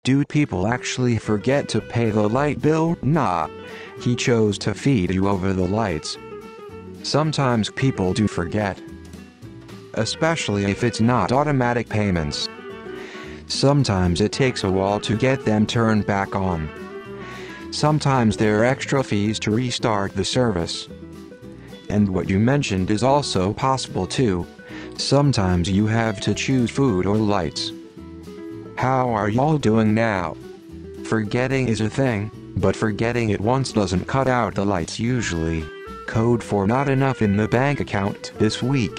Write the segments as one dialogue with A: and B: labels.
A: Do people actually forget to pay the light bill? Nah. He chose to feed you over the lights. Sometimes people do forget. Especially if it's not automatic payments. Sometimes it takes a while to get them turned back on. Sometimes there are extra fees to restart the service. And what you mentioned is also possible too. Sometimes you have to choose food or lights. How are y'all doing now? Forgetting is a thing, but forgetting it once doesn't cut out the lights usually. Code for not enough in the bank account this week.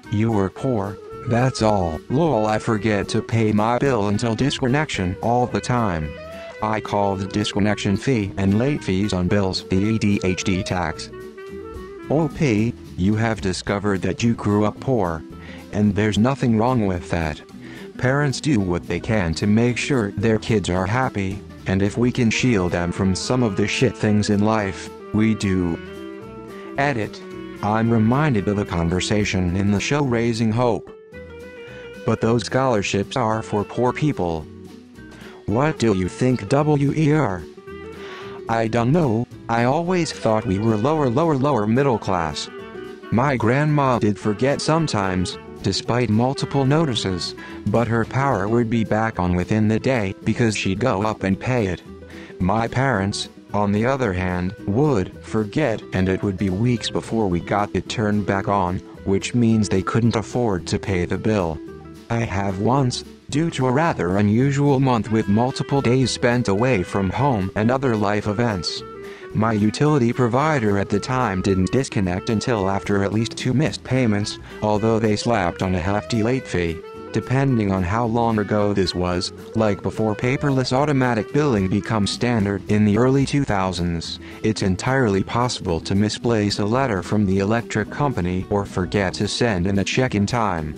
A: You were poor, that's all. Lol, I forget to pay my bill until disconnection all the time. I call the disconnection fee and late fees on bills the ADHD tax. OP, you have discovered that you grew up poor. And there's nothing wrong with that. Parents do what they can to make sure their kids are happy, and if we can shield them from some of the shit things in life, we do. Edit. I'm reminded of a conversation in the show Raising Hope. But those scholarships are for poor people. What do you think, WER? I don't know, I always thought we were lower middle class. My grandma did forget sometimes, despite multiple notices, but her power would be back on within the day because she'd go up and pay it. My parents, on the other hand, would forget and it would be weeks before we got it turned back on, which means they couldn't afford to pay the bill. I have once, due to a rather unusual month with multiple days spent away from home and other life events. My utility provider at the time didn't disconnect until after at least 2 missed payments, although they slapped on a hefty late fee. Depending on how long ago this was, like before paperless automatic billing becomes standard in the early 2000s, it's entirely possible to misplace a letter from the electric company or forget to send in a check in time.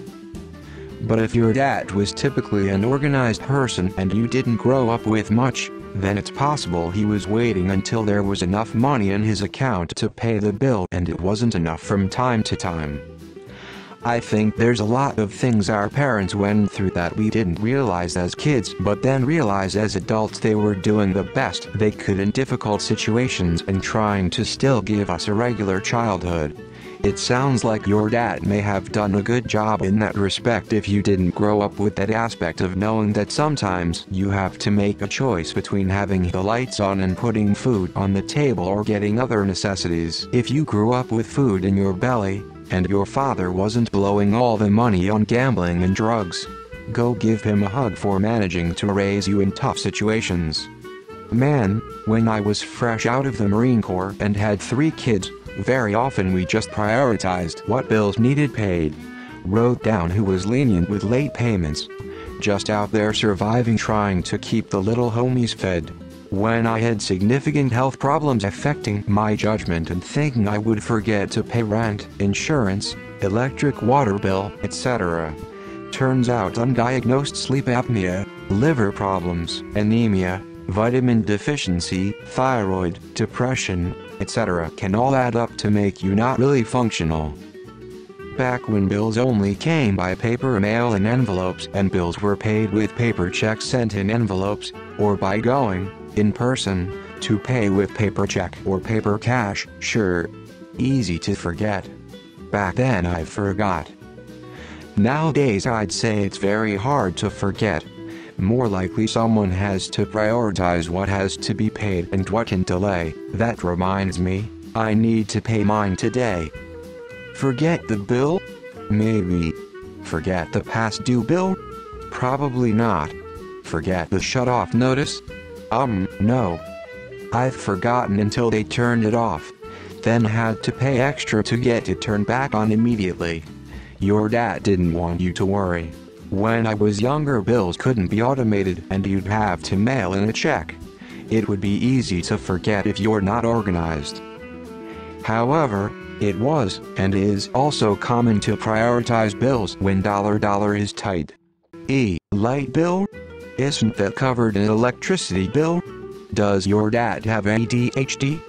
A: But if your dad was typically an organized person and you didn't grow up with much, then it's possible he was waiting until there was enough money in his account to pay the bill and it wasn't enough from time to time. I think there's a lot of things our parents went through that we didn't realize as kids but then realize as adults they were doing the best they could in difficult situations and trying to still give us a regular childhood. It sounds like your dad may have done a good job in that respect if you didn't grow up with that aspect of knowing that sometimes you have to make a choice between having the lights on and putting food on the table or getting other necessities. If you grew up with food in your belly, and your father wasn't blowing all the money on gambling and drugs, go give him a hug for managing to raise you in tough situations. Man, when I was fresh out of the Marine Corps and had 3 kids, very often we just prioritized what bills needed paid. Wrote down who was lenient with late payments. Just out there surviving trying to keep the little homies fed. When I had significant health problems affecting my judgment and thinking I would forget to pay rent, insurance, electric water bill, etc. Turns out undiagnosed sleep apnea, liver problems, anemia, vitamin deficiency, thyroid, depression, etc. can all add up to make you not really functional. Back when bills only came by paper mail in envelopes and bills were paid with paper checks sent in envelopes, or by going, in person, to pay with paper check or paper cash, sure. Easy to forget. Back then I forgot. Nowadays I'd say it's very hard to forget. More likely someone has to prioritize what has to be paid and what can delay. That reminds me, I need to pay mine today. Forget the bill? Maybe. Forget the past due bill? Probably not. Forget the shut-off notice? No. I've forgotten until they turned it off. Then had to pay extra to get it turned back on immediately. Your dad didn't want you to worry. When I was younger bills couldn't be automated and you'd have to mail in a check. It would be easy to forget if you're not organized. However, it was and is also common to prioritize bills when dollar is tight. Light bill? Isn't that covered in electricity bill? Does your dad have ADHD?